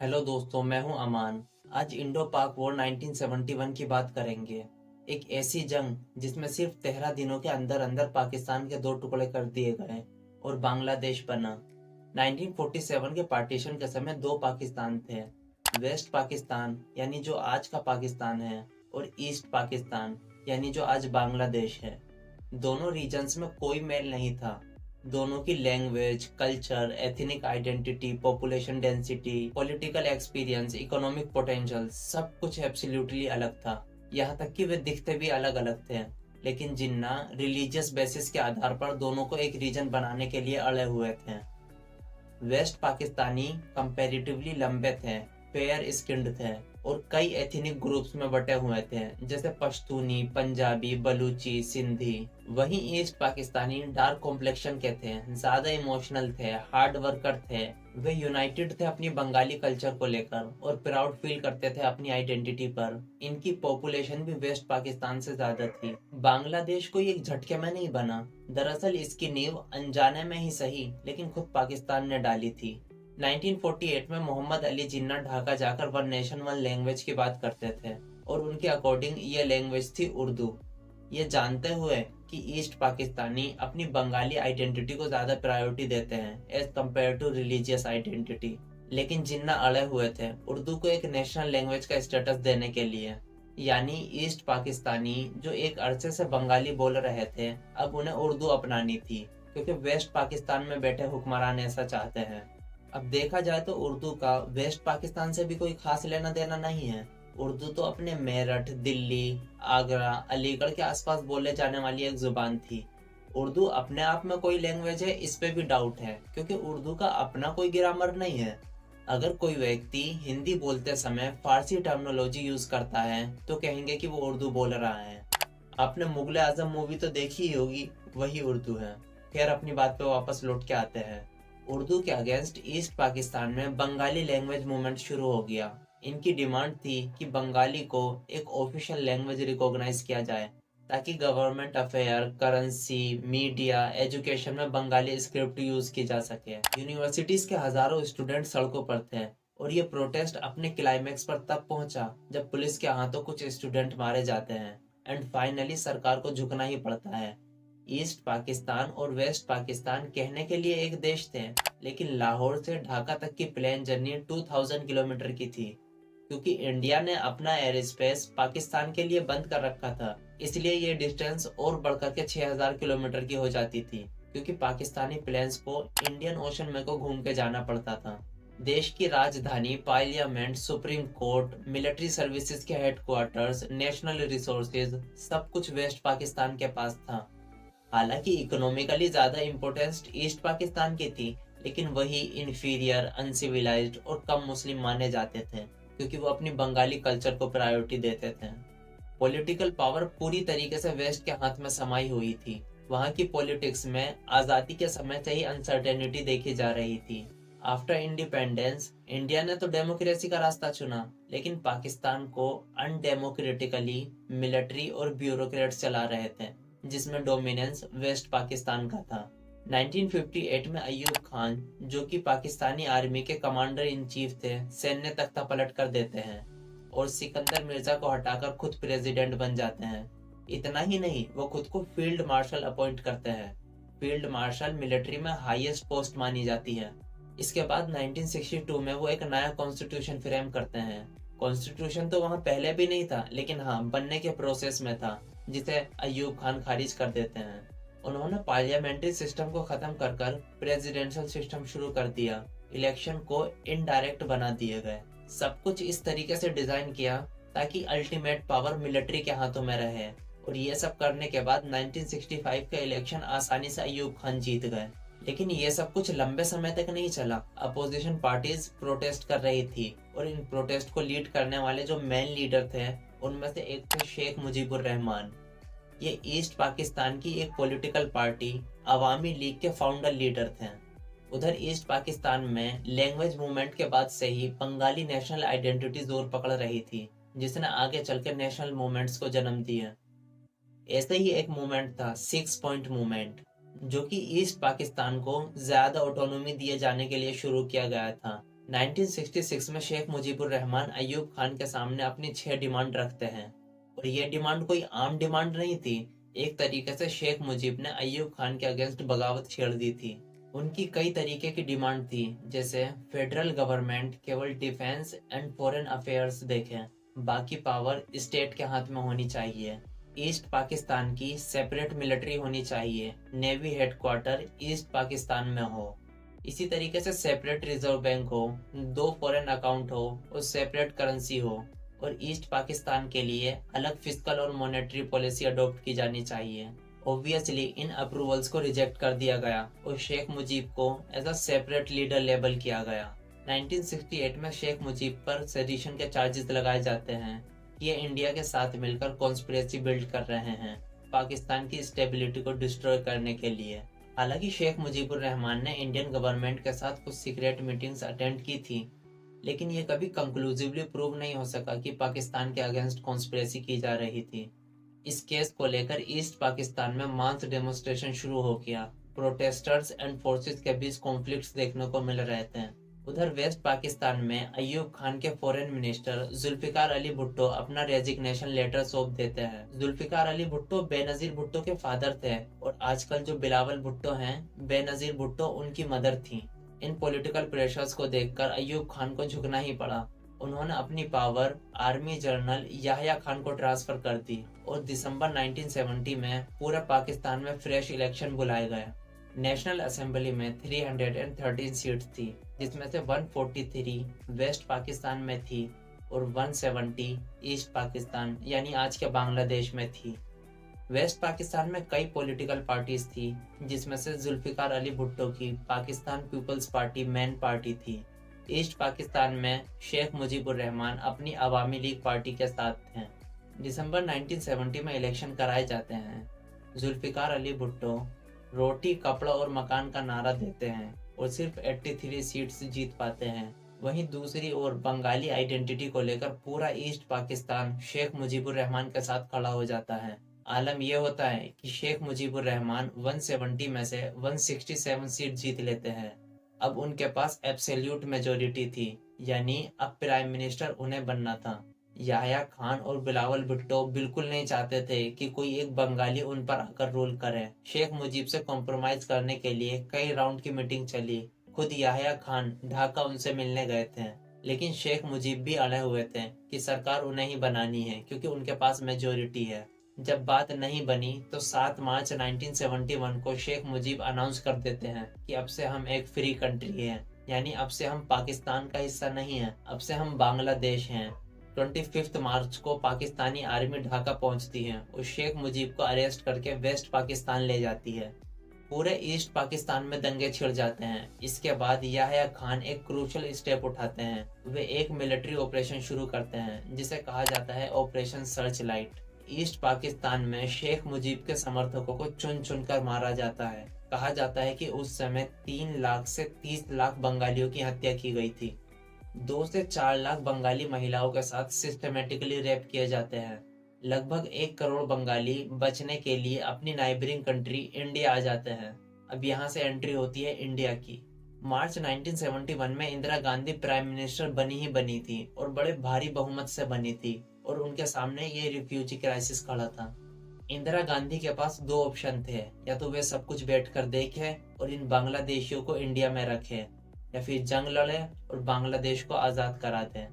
Hello दोस्तों, मैं हूं अमान। आज इंडो पाक वॉर 1971 की बात करेंगे। एक ऐसी जंग जिसमें सिर्फ 13 दिनों के अंदर अंदर पाकिस्तान के दो टुकड़े कर दिए गए और बांग्लादेश बना। 1947 के पार्टीशन के समय दो पाकिस्तान थे। वेस्ट पाकिस्तान यानी जो आज का पाकिस्तान है, और ईस्ट पाकिस्तान यानी जो आज बांग्लादेश है। दोनों रीजन्स में कोई मेल नहीं था। दोनों की language, culture, ethnic identity, population density, political experience, economic potential, सब कुछ एब्सोल्युटली अलग था। यहाँ तक कि वे दिखते भी अलग अलग थे। लेकिन जिन्ना रिलीजियस बेसिस के आधार पर दोनों को एक रीजन बनाने के लिए अड़े हुए थे। वेस्ट पाकिस्तानी कंपैरेटिवली लंबे थे, फेयर स्किन्ड थे और कई एथनिक ग्रुप्स में बटे हुए थे, जैसे पश्तूनी, पंजाबी, बलूची, सिंधी। वहीं ईस्ट पाकिस्तानी डार्क कॉम्प्लेक्शन के थे, ज्यादा इमोशनल थे, हार्ड वर्कर थे। वे यूनाइटेड थे अपनी बंगाली कल्चर को लेकर और प्राउड फील करते थे अपनी आइडेंटिटी पर। इनकी पॉपुलेशन भी वेस्ट पाकिस्तान से ज्यादा थी। बांग्लादेश कोई एक झटके में नहीं बना। दरअसल इसकी नींव अनजाने में ही सही लेकिन खुद पाकिस्तान ने डाली थी। 1948 में मोहम्मद अली जिन्ना ढाका जाकर वन नेशन वन लैंग्वेज की बात करते थे और उनके अकॉर्डिंग ये लैंग्वेज थी उर्दू। ये जानते हुए कि ईस्ट पाकिस्तानी अपनी बंगाली आइडेंटिटी को ज्यादा प्रायोरिटी देते हैं as compare to religious identity. लेकिन जिन्ना अड़े हुए थे उर्दू को एक नेशनल लैंग्वेज का स्टेटस देने के लिए। यानी ईस्ट पाकिस्तानी जो एक अरसे से बंगाली बोल रहे थे, अब उन्हें उर्दू अपनानी थी क्योंकि वेस्ट पाकिस्तान में बैठे हुक्मरान ऐसा चाहते हैं। अब देखा जाए तो उर्दू का वेस्ट पाकिस्तान से भी कोई खास लेना देना नहीं है। उर्दू तो अपने मेरठ, दिल्ली, आगरा, अलीगढ़ के आसपास बोले जाने वाली एक जुबान थी। उर्दू अपने आप में कोई लैंग्वेज है, इस पे भी डाउट है क्योंकि उर्दू का अपना कोई ग्रामर नहीं है। अगर कोई व्यक्ति हिंदी बोलते समय फारसी टर्मिनोलॉजी यूज करता है तो कहेंगे कि वो उर्दू बोल रहा है। आपने मुगले आजम मूवी तो देखी ही होगी, वही उर्दू है। खैर, अपनी बात पे वापस लौट के आते हैं। उर्दू के अगेंस्ट ईस्ट पाकिस्तान में बंगाली लैंग्वेज मूवमेंट शुरू हो गया। इनकी डिमांड थी कि बंगाली को एक ऑफिशियल लैंग्वेज रिकॉग्नाइज किया जाए ताकि government affair, currency, media, education में बंगाली स्क्रिप्ट यूज की जा सके। यूनिवर्सिटीज के हजारों स्टूडेंट सड़कों पर थे और ये प्रोटेस्ट अपने क्लाइमेक्स पर तब पहुंचा जब पुलिस के हाथों कुछ स्टूडेंट मारे जाते हैं एंड फाइनली सरकार को झुकना ही पड़ता है। ईस्ट पाकिस्तान और वेस्ट पाकिस्तान कहने के लिए एक देश थे, लेकिन लाहौर से ढाका तक की प्लेन जर्नी 2000 किलोमीटर की थी। क्योंकि इंडिया ने अपना एयर स्पेस पाकिस्तान के लिए बंद कर रखा था, इसलिए ये डिस्टेंस और बढ़कर के 6000 किलोमीटर की हो जाती थी, क्योंकि पाकिस्तानी प्लेन्स को इंडियन ओशन में को घूम के जाना पड़ता था। देश की राजधानी, parliament, supreme court, military services के हेडक्वार्टर्स, नेशनल रिसोर्सेज, सब कुछ वेस्ट पाकिस्तान के पास था। हालांकि इकोनॉमिकली ज्यादा इम्पोर्टेंस ईस्ट पाकिस्तान की थी, लेकिन वही इंफीरियर, अनसिविलाइज्ड और कम मुस्लिम माने जाते थे क्योंकि वो अपनी बंगाली कल्चर को प्रायोरिटी देते थे। पॉलिटिकल पावर पूरी तरीके से वेस्ट के हाथ में समाई हुई थी। वहां की पॉलिटिक्स में आजादी के समय से ही अनसर्टेनिटी देखी जा रही थी। आफ्टर इंडिपेंडेंस इंडिया ने तो डेमोक्रेसी का रास्ता चुना, लेकिन पाकिस्तान को अनडेमोक्रेटिकली मिलिट्री और ब्यूरोक्रेट्स चला रहे थे, जिसमें डोमिनेंस वेस्ट पाकिस्तान का था। 1958 में अयूब खान, जो कि पाकिस्तानी आर्मी के कमांडर इन चीफ थे, सैन्य तख्ता पलट कर देते हैं और सिकंदर मिर्जा को हटाकर खुद प्रेसिडेंट बन जाते हैं। इतना ही नहीं, वो खुद को फील्ड मार्शल अपॉइंट करते हैं। फील्ड मार्शल मिलिट्री में हाईएस्ट पोस्ट मानी जाती है। इसके बाद 1962 में वो एक नया कॉन्स्टिट्यूशन फ्रेम करते हैं। कॉन्स्टिट्यूशन तो वहां पहले भी नहीं था, लेकिन हाँ, बनने के प्रोसेस में था, जिसे अयूब खान खारिज कर देते हैं। उन्होंने पार्लियामेंट्री सिस्टम को खत्म कर प्रेसिडेंशियल सिस्टम शुरू कर दिया। इलेक्शन को इनडायरेक्ट बना दिए गए। सब कुछ इस तरीके से डिजाइन किया ताकि अल्टीमेट पावर मिलिट्री के हाथों में रहे, और ये सब करने के बाद 1965 का इलेक्शन आसानी से अयूब खान जीत गए। लेकिन ये सब कुछ लंबे समय तक नहीं चला। अपोजिशन पार्टीज प्रोटेस्ट कर रही थी और इन प्रोटेस्ट को लीड करने वाले जो मेन लीडर थे, उनमें से एक थे शेख मुजीबुर रहमान। ये ईस्ट पाकिस्तान की एक पॉलिटिकल पार्टी अवामी लीग के फाउंडर लीडर थे। उधर ईस्ट पाकिस्तान में लैंग्वेज मूवमेंट के बाद से ही बंगाली नेशनल आइडेंटिटी जोर पकड़ रही थी, जिसने आगे चलकर नेशनल मूवमेंट्स को जन्म दिया। ऐसे ही एक मूवमेंट था 6 पॉइंट मूवमेंट, जो कि ईस्ट पाकिस्तान को ज्यादा ऑटोनॉमी दिए जाने के लिए शुरू किया गया था। 1966 में शेख मुजीबुर रहमान अयूब खान के सामने अपनी 6 डिमांड रखते हैं और ये डिमांड कोई आम डिमांड नहीं थी। एक तरीके से शेख मुजीब ने अयूब खान के अगेंस्ट बगावत छेड़ दी थी। उनकी कई तरीके की डिमांड थी, जैसे फेडरल गवर्नमेंट केवल डिफेंस एंड फॉरेन अफेयर्स देखें, बाकी पावर स्टेट के हाथ में होनी चाहिए। ईस्ट पाकिस्तान की सेपरेट मिलिट्री होनी चाहिए, नेवी हेडक्वार्टर ईस्ट पाकिस्तान में हो। इसी तरीके से सेपरेट रिजर्व बैंक हो, 2 फॉरेन अकाउंट हो और सेपरेट करेंसी हो, और ईस्ट पाकिस्तान के लिए अलग फिस्कल और मॉनेटरी पॉलिसी अडॉप्ट की जानी चाहिए। ऑब्वियसली इन अप्रूवल्स को रिजेक्ट कर दिया गया और शेख मुजीब को as a separate leader label किया गया। 1968 में शेख मुजीब पर सेडिशन के चार्जेस लगाए जाते हैं। ये इंडिया के साथ मिलकर कॉन्स्पिरेसी बिल्ड कर रहे हैं पाकिस्तान की स्टेबिलिटी को डिस्ट्रॉय करने के लिए। हालांकि शेख मुजीबुर रहमान ने इंडियन गवर्नमेंट के साथ कुछ सीक्रेट मीटिंग्स अटेंड की थी, लेकिन ये कभी कंक्लूसिवली प्रूव नहीं हो सका कि पाकिस्तान के अगेंस्ट कॉन्स्पिरेसी की जा रही थी। इस केस को लेकर ईस्ट पाकिस्तान में मास डेमोन्स्ट्रेशन शुरू हो गया। प्रोटेस्टर्स एंड फोर्सेस के बीच कॉन्फ्लिक्ट्स देखने को मिल रहे थे। उधर वेस्ट पाकिस्तान में अयूब खान के फॉरेन मिनिस्टर जुल्फिकार अली भुट्टो अपना रेजिग्नेशन लेटर सौंप देते हैं। जुल्फिकार अली भुट्टो बेनजीर भुट्टो के फादर थे और आजकल जो बिलावल भुट्टो हैं, बेनजीर भुट्टो उनकी मदर थी। इन पॉलिटिकल प्रेशर्स को देखकर अयूब खान को झुकना ही पड़ा। उन्होंने अपनी power army general Yahya Khan को ट्रांसफर कर दी और दिसंबर 1970 में पूरे पाकिस्तान में फ्रेश इलेक्शन बुलाए गए। नेशनल असेंबली में 313 सीट्स थी, जिसमें से 143 वेस्ट पाकिस्तान में थी और 170 ईस्ट पाकिस्तान यानी आज के बांग्लादेश में थी। वेस्ट पाकिस्तान में कई पॉलिटिकल पार्टीज थी, जिसमें से जुल्फिकार अली भुट्टो की Pakistan Peoples Party main party थी। ईस्ट पाकिस्तान में शेख मुजीबुर रहमान अपनी अवामी लीग पार्टी के साथ थे। दिसंबर 1970 में इलेक्शन कराए जाते हैं। जुल्फिकार अली भुट्टो रोटी कपड़ा और मकान का नारा देते हैं और सिर्फ 83 सीट्स जीत पाते हैं। वहीं दूसरी ओर बंगाली आइडेंटिटी को लेकर पूरा ईस्ट पाकिस्तान शेख मुजीबुर रहमान के साथ खड़ा हो जाता है। आलम यह होता है कि शेख मुजीबुर रहमान 170 में से 167 सीट जीत लेते हैं। अब उनके पास एब्सोल्यूट मेजोरिटी थी, यानी अब प्राइम मिनिस्टर उन्हें बनना था। याह्या खान और बिलावल भुट्टो बिल्कुल नहीं चाहते थे कि कोई एक बंगाली उन पर आकर रूल करे। शेख मुजीब से कॉम्प्रोमाइज करने के लिए कई राउंड की मीटिंग चली। खुद याह्या खान ढाका उनसे मिलने गए थे, लेकिन शेख मुजीब भी अड़े हुए थे कि सरकार उन्हें ही बनानी है क्योंकि उनके पास मेजोरिटी है। जब बात नहीं बनी तो 7 मार्च 1971 को शेख मुजीब अनाउंस कर देते हैं कि अब से हम एक फ्री कंट्री हैं, यानी अब से हम पाकिस्तान का हिस्सा नहीं हैं, अब से हम बांग्लादेश हैं। 25 मार्च को पाकिस्तानी आर्मी ढाका पहुंचती है और शेख मुजीब को अरेस्ट करके वेस्ट पाकिस्तान ले जाती है। पूरे ईस्ट पाकिस्तान में दंगे छिड़ जाते हैं। इसके बाद याह्या खान एक क्रूशल स्टेप उठाते हैं। वे एक मिलिट्री ऑपरेशन शुरू करते हैं जिसे कहा जाता है operation search light. East Pakistan में शेख मुजीब के समर्थकों को चुन चुन कर मारा जाता है। कहा जाता है कि उस समय 3 लाख से 30 लाख बंगालियों की हत्या की गई थी। 2 से 4 लाख बंगाली महिलाओं के साथ सिस्टमेटिकली रेप किए जाते हैं। लगभग 1 करोड़ बंगाली बचने के लिए अपनी नाइबरिंग कंट्री इंडिया आ जाते हैं। अब यहाँ से एंट्री होती है इंडिया की। मार्च 1971 में इंदिरा गांधी प्राइम मिनिस्टर बनी ही बनी थी और बड़े भारी बहुमत से बनी थी और उनके सामने ये रिफ्यूजी क्राइसिस खड़ा था। इंदिरा गांधी के पास 2 ऑप्शन थे, या तो वे सब कुछ बैठकर देखे और इन बांग्लादेशियों को इंडिया में रखे, या फिर जंग लड़े और बांग्लादेश को आजाद करा दें।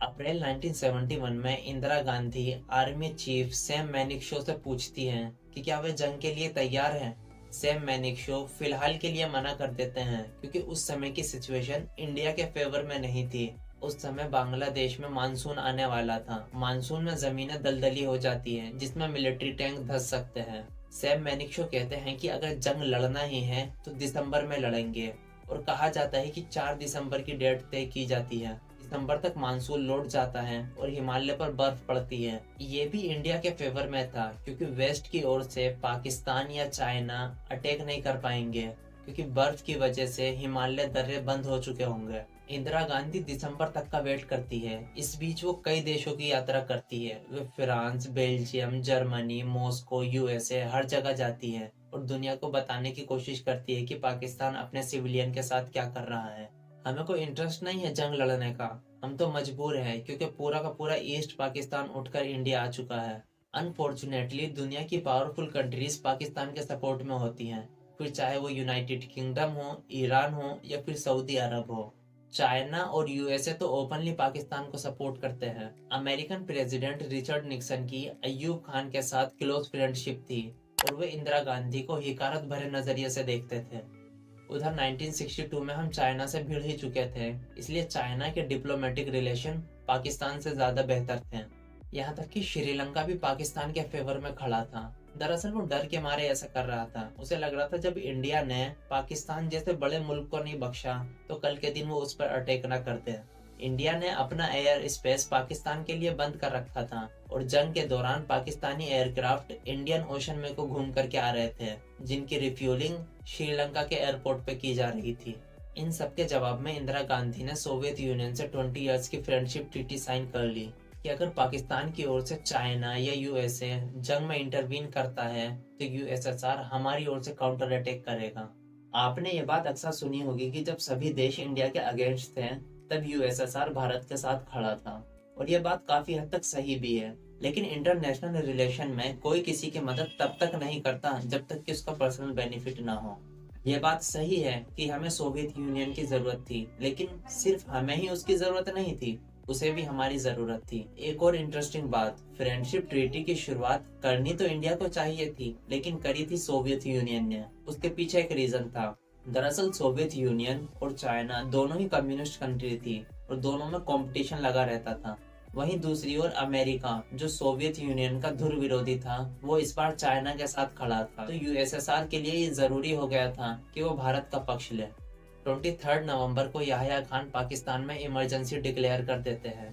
अप्रैल 1971 में इंदिरा गांधी आर्मी चीफ सैम मैनिक्शो से पूछती हैं कि क्या वे जंग के लिए तैयार हैं। सैम मैनिक्शो फिलहाल के लिए मना कर देते हैं क्योंकि उस समय की सिचुएशन इंडिया के फेवर में नहीं थी। उस समय बांग्लादेश में मानसून आने वाला था। मानसून में जमीनें दलदली हो जाती हैं जिसमें मिलिट्री टैंक धंस सकते हैं। सैम मैनिक्शो कहते हैं कि अगर जंग लड़ना ही है तो दिसंबर में लड़ेंगे और कहा जाता है कि 4 दिसंबर की डेट तय की जाती है। दिसंबर तक मानसून लौट जाता है और हिमालय पर बर्फ पड़ती है। ये भी इंडिया के फेवर में था क्योंकि वेस्ट की ओर से पाकिस्तान या चाइना अटैक नहीं कर पाएंगे क्योंकि बर्फ की वजह से हिमालय दर्रे बंद हो चुके होंगे। इंदिरा गांधी दिसंबर तक का वेट करती है। इस बीच वो कई देशों की यात्रा करती है। वे France, Belgium, Germany, Moscow, USA हर जगह जाती है और दुनिया को बताने की कोशिश करती है कि पाकिस्तान अपने सिविलियन के साथ क्या कर रहा है। हमें कोई इंटरेस्ट नहीं है जंग लड़ने का, हम तो मजबूर हैं क्योंकि पूरा का पूरा ईस्ट पाकिस्तान उठकर इंडिया आ चुका है। अनफॉर्चुनेटली दुनिया की पावरफुल कंट्रीज पाकिस्तान के सपोर्ट में होती हैं, फिर चाहे वो यूनाइटेड किंगडम हो, ईरान हो या फिर सऊदी अरब हो। चाइना और यूएसए तो ओपनली पाकिस्तान को सपोर्ट करते हैं। अमेरिकन प्रेसिडेंट रिचर्ड निक्सन की अय्यूब खान के साथ क्लोज फ्रेंडशिप थी और वे इंदिरा गांधी को हिकारत भरे नजरिए से देखते थे। उधर 1962 में हम चाइना से भिड़ ही चुके थे, इसलिए चाइना के डिप्लोमेटिक रिलेशन पाकिस्तान से ज्यादा बेहतर थे। यहाँ तक कि श्रीलंका भी पाकिस्तान के फेवर में खड़ा था। दरअसल वो डर के मारे ऐसा कर रहा था। उसे लग रहा था जब इंडिया ने पाकिस्तान जैसे बड़े मुल्क को नहीं बख्शा तो कल के दिन वो उस पर अटैक न कर दे। इंडिया ने अपना एयर स्पेस पाकिस्तान के लिए बंद कर रखा था और जंग के दौरान पाकिस्तानी एयरक्राफ्ट इंडियन ओशन में को घूम करके आ रहे थे, जिनकी रिफ्यूलिंग श्रीलंका के एयरपोर्ट पे की जा रही थी। इन सब के जवाब में इंदिरा गांधी ने सोवियत यूनियन से 20 इयर्स की फ्रेंडशिप ट्रीटी साइन कर ली कि अगर पाकिस्तान की ओर से चाइना या यूएसए जंग में इंटरवीन करता है तो यूएसएसआर हमारी ओर से काउंटर अटैक करेगा। आपने ये बात अक्सर सुनी होगी कि जब सभी देश इंडिया के अगेंस्ट थे तब यूएसएसआर भारत के साथ खड़ा था, और ये बात काफी हद तक सही भी है। लेकिन इंटरनेशनल रिलेशन में कोई किसी की मदद तब तक नहीं करता जब तक कि उसका पर्सनल बेनिफिट ना हो। ये बात सही है कि हमें सोवियत यूनियन की जरूरत थी, लेकिन सिर्फ हमें ही उसकी जरूरत नहीं थी, उसे भी हमारी जरूरत थी। एक और इंटरेस्टिंग बात, फ्रेंडशिप ट्रीटी की शुरुआत करनी तो इंडिया को चाहिए थी, लेकिन करी थी सोवियत यूनियन ने। उसके पीछे एक रीजन था। दरअसल सोवियत यूनियन और चाइना दोनों ही कम्युनिस्ट कंट्री थी और दोनों में कंपटीशन लगा रहता था। वहीं दूसरी ओर अमेरिका, जो सोवियत यूनियन का धुर विरोधी था, वो इस बार चाइना के साथ खड़ा था। तो यूएसएसआर के लिए ये जरूरी हो गया था कि वो भारत का पक्ष ले। 23 नवंबर को याह्या खान पाकिस्तान में इमरजेंसी डिक्लेयर कर देते हैं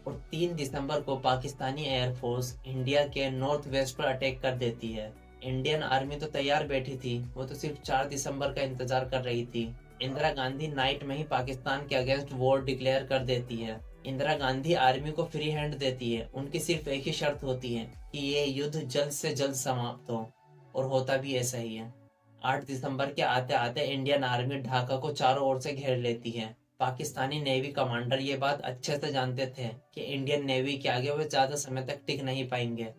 और 3 दिसंबर को पाकिस्तानी एयरफोर्स इंडिया के नॉर्थ वेस्ट पर अटैक कर देती है। इंडियन आर्मी तो तैयार बैठी थी, वो तो सिर्फ 4 दिसंबर का इंतजार कर रही थी। इंदिरा गांधी नाइट में ही पाकिस्तान के अगेंस्ट वॉर डिक्लेयर कर देती है। इंदिरा गांधी आर्मी को फ्री हैंड देती है। उनकी सिर्फ एक ही शर्त होती है कि ये युद्ध जल्द से जल्द समाप्त हो, और होता भी ऐसा ही है। 8 दिसंबर के आते आते इंडियन आर्मी ढाका को चारों ओर से घेर लेती है। पाकिस्तानी नेवी कमांडर ये बात अच्छे से जानते थे कि इंडियन नेवी के आगे वो ज्यादा समय तक टिक नहीं पाएंगे।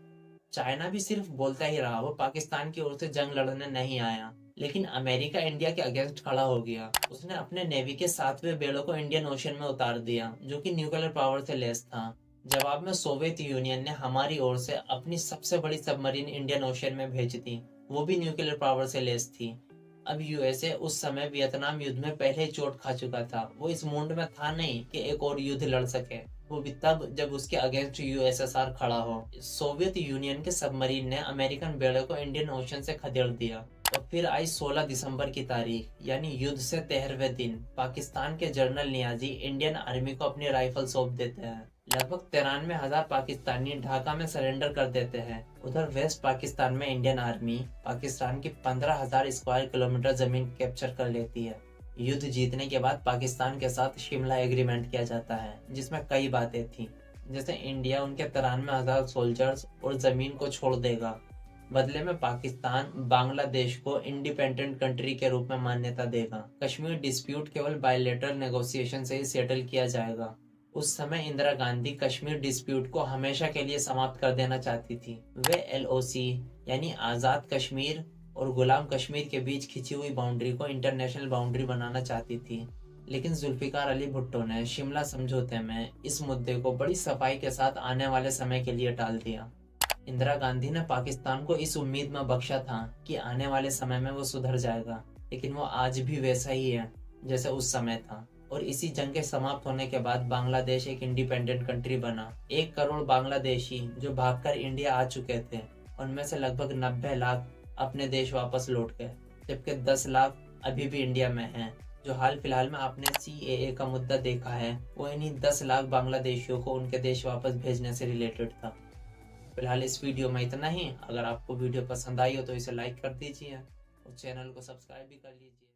चाइना भी सिर्फ बोलता ही रहा, वो पाकिस्तान की ओर से जंग लड़ने नहीं आया। लेकिन अमेरिका इंडिया के अगेंस्ट खड़ा हो गया। उसने अपने नेवी के 7वें बेड़ों को इंडियन ओशन में उतार दिया, जो कि न्यूक्लियर पावर से लैस था। जवाब में सोवियत यूनियन ने हमारी ओर से अपनी सबसे बड़ी सबमरीन इंडियन ओशन में भेज दी, वो भी न्यूक्लियर पावर से लैस थी। अब यूएसए उस समय वियतनाम युद्ध में पहले ही चोट खा चुका था। वो इस मूड में था नहीं कि एक और युद्ध लड़ सके, वो भी तब जब उसके अगेंस्ट यूएसएसआर खड़ा हो। सोवियत यूनियन के सबमरीन ने अमेरिकन बेड़े को इंडियन ओशन से खदेड़ दिया। और फिर आई 16 दिसंबर की तारीख, यानी युद्ध से 13वें दिन। पाकिस्तान के जनरल नियाजी इंडियन आर्मी को अपनी राइफल सौंप देते हैं। लगभग 93,000 पाकिस्तानी ढाका में सरेंडर कर देते हैं। उधर वेस्ट पाकिस्तान में इंडियन आर्मी पाकिस्तान की 15,000 स्क्वायर किलोमीटर जमीन कैप्चर कर लेती है। युद्ध जीतने के बाद पाकिस्तान के साथ शिमला एग्रीमेंट किया जाता है, जिसमें कई बातें थी, जैसे इंडिया उनके 93,000 सोल्जर्स और जमीन को छोड़ देगा। बदले में पाकिस्तान बांग्लादेश को इंडिपेंडेंट कंट्री के रूप में मान्यता देगा। कश्मीर डिस्प्यूट केवल बायलैटरल नेगोशिएशन से ही सेटल किया जाएगा। उस समय इंदिरा गांधी कश्मीर डिस्प्यूट को हमेशा के लिए समाप्त कर देना चाहती थी। वे एलओसी यानी आजाद कश्मीर और गुलाम कश्मीर के बीच खिंची हुई बाउंड्री को इंटरनेशनल बाउंड्री बनाना चाहती थी। लेकिन जुल्फिकार अली भुट्टो ने शिमला समझौते में इस मुद्दे को बड़ी सफाई के साथ आने वाले समय के लिए टाल दिया। इंदिरा गांधी ने पाकिस्तान को इस उम्मीद में बख्शा था कि आने वाले समय में वो सुधर जाएगा, लेकिन वो आज भी वैसा ही है जैसे उस समय था। और इसी जंग के समाप्त होने के बाद बांग्लादेश एक इंडिपेंडेंट कंट्री बना। 1 करोड़ बांग्लादेशी जो भागकर इंडिया आ चुके थे, उनमें से लगभग 90 लाख अपने देश वापस लौट गए, जबकि 10 लाख अभी भी इंडिया में हैं। जो हाल फिलहाल में आपने सीएए का मुद्दा देखा है, वो इन्हीं 10 लाख बांग्लादेशियों को उनके देश वापस भेजने से रिलेटेड था। फिलहाल इस वीडियो में इतना ही। अगर आपको वीडियो पसंद आई हो तो इसे लाइक कर दीजिए और चैनल को सब्सक्राइब भी कर लीजिए।